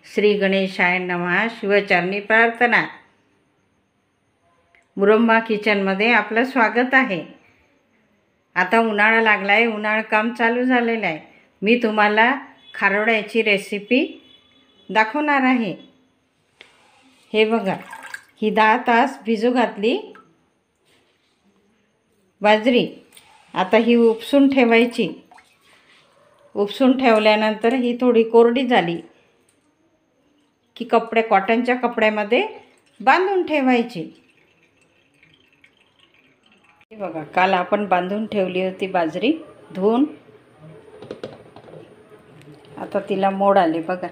श्री गणेशाय नमः. शिवचरणी प्रार्थना. मुरंबा किचनमध्ये आपलं स्वागत आहे. आता उन्हाळा लागला आहे, उन्हाळा काम चालू झालेलं आहे. मी तुम्हाला खारोड्याची रेसिपी दाखवणार आहे. हे बघा, ही 10 तास भिजू घातली बाजरी. आता ही उपसून ठेवायची. उपसून ठेवल्यानंतर ही थोडी कोरडी झाली की कॉटनच्या कपड्यामध्ये बांधून ठेवायची. हे बघा, काल आपण बांधून ठेवली होती बाजरी धुवून. आता तिला मोड आले बघा,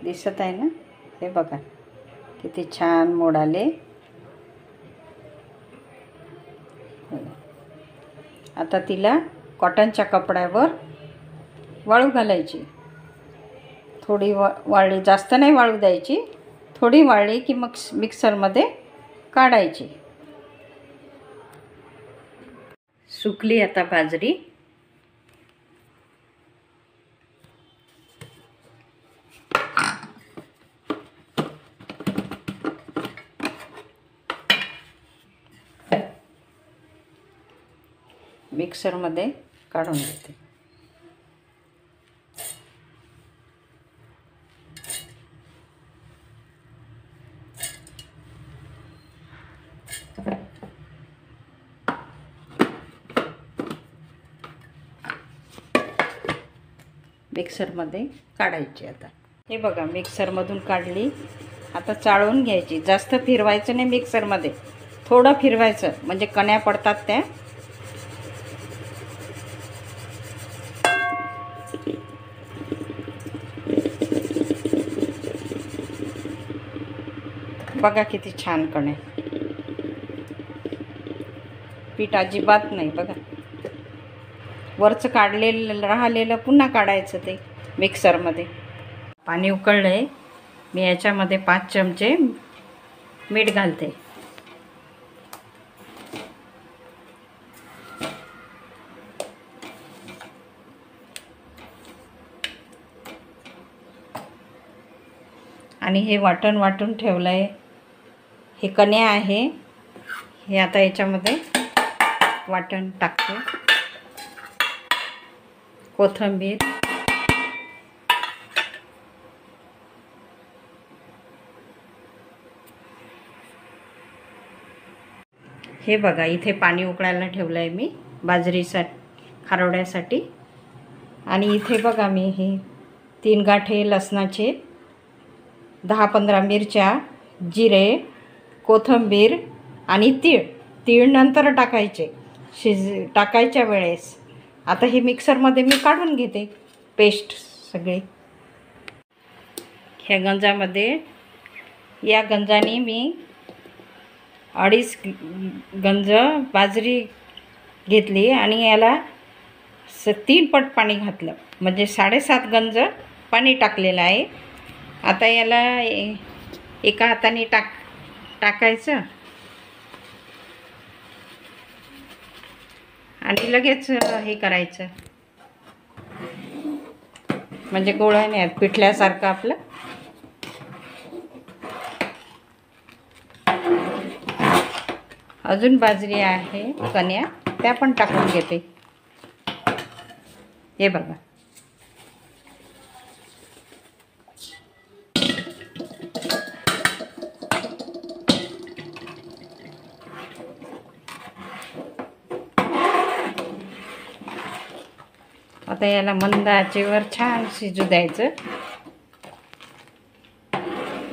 दिसत आहे ना? हे बघा किती छान मोड आले. आता तिला कॉटनच्या कपड्यावर वाळू घालायची. थोडी वाळली, जास्त नाही वाळू द्यायची. थोडी वाळली की मग मिक्सरमध्ये काढायची. सुकली आता बाजरी. मिक्सरमध्ये काढून घेते. मिक्सरमध्ये काढायची. आता हे बघा, मिक्सरमधून काढली. आता चाळून घ्यायची. जास्त फिरवायचं नाही मिक्सरमध्ये, थोडं फिरवायचं म्हणजे कण्या पडतात त्या. बघा किती छान कणे. पीठ अजिबात नाही बघा. वरचं काढलेलं राहिलेलं पुन्हा काढायचं ते मिक्सरमध्ये. पाणी उकळलं आहे. मी याच्यामध्ये 5 चमचे मीठ घालते. आणि हे वाटून ठेवलं आहे. हे कण्या आहे. हे आता याच्यामध्ये वाटण टाकते. कोथिंबीर, हे बघा इथे पाणी उकळायला ठेवलं आहे मी खारोड्यासाठी. आणि इथे बघा मी हे 3 गाठे लसणाचे, 10-15 मिरच्या, जिरे, कोथिंबीर आणि तीळ नंतर टाकायचे टाकायच्या वेळेस. आता हे मिक्सरमध्ये मी काढून घेते पेस्ट सगळी. ह्या गंजामध्ये, या गंजाने मी 2.5 गंज बाजरी घेतली आणि याला 3 पट पाणी घातलं, म्हणजे 7.5 गंज पाणी टाकलेलं आहे. आता याला एका हाताने टाकायचं आणि लगेच हे करायचं, म्हणजे गोळा नाही पिठल्यासारखं आपलं. अजून बाजरी आहे, कण्या, त्या पण टाकून घेते. हे बघा, आता याला मंद आचेवर छान शिजू द्यायचं.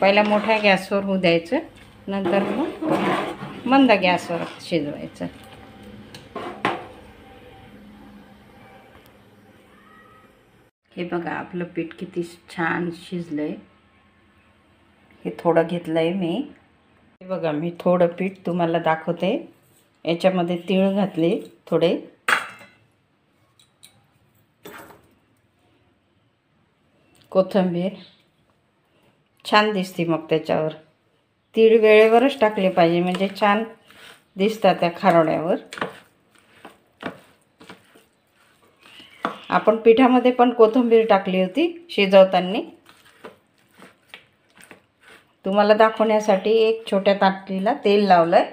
पहिला मोठ्या गॅसवर होऊ द्यायचं, नंतर मग मंद गॅसवर शिजवायचं. हे बघा आपलं पीठ किती छान शिजलंय. हे थोडं घेतलंय मी. हे बघा, मी थोडं पीठ तुम्हाला दाखवते. याच्यामध्ये तीळ घातले थोडे, कोथिंबीर छान दिसते. मग त्याच्यावर तीळ वेळेवरच टाकले पाहिजे, म्हणजे छान दिसतात त्या खारोड्यावर. आपण पिठामध्ये पण कोथिंबीर टाकली होती शिजवताना. तुम्हाला दाखवण्यासाठी एक छोट्या ताटलीला तेल लावलं आहे.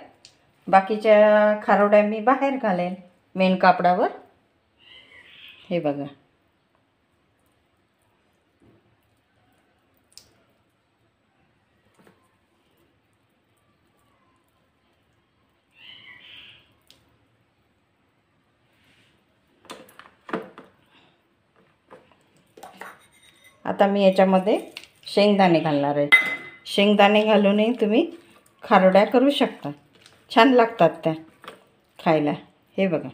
बाकीच्या खारोड्या मी बाहेर घालेन मेन कापडावर. हे बघा. आता मी याच्यामध्ये शेंगदाणे घालणार आहे. शेंगदाणे घालूनही तुम्ही खारोड्या करू शकता. छान लागतात त्या खायला. हे बघा.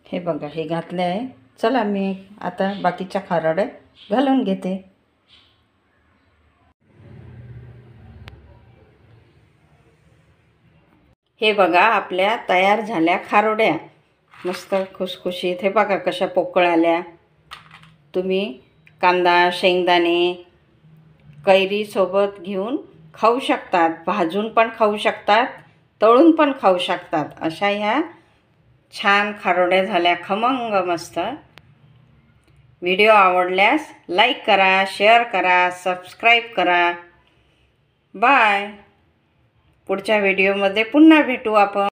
हे बघा, हे घातले आहे. चला मी आता बाकीच्या खारोड्या घालून घेते. हे बघा, आपल्या तयार झाल्या खारोड्या मस्त खुसखुशीत. हे बघा कशा पोकळ आल्या. तुम्ही कांदा, शेंगदाणे, कैरीसोबत घेऊन खाऊ शकतात. भाजून पण खाऊ शकतात, तळून पण खाऊ शकतात. अशा ह्या छान खारोड्या झाल्या खमंग मस्त. व्हिडिओ आवडल्यास लाईक करा, शेअर करा, सबस्क्राईब करा. बाय. पुढच्या व्हिडिओमध्ये पुन्हा भेटू आपण.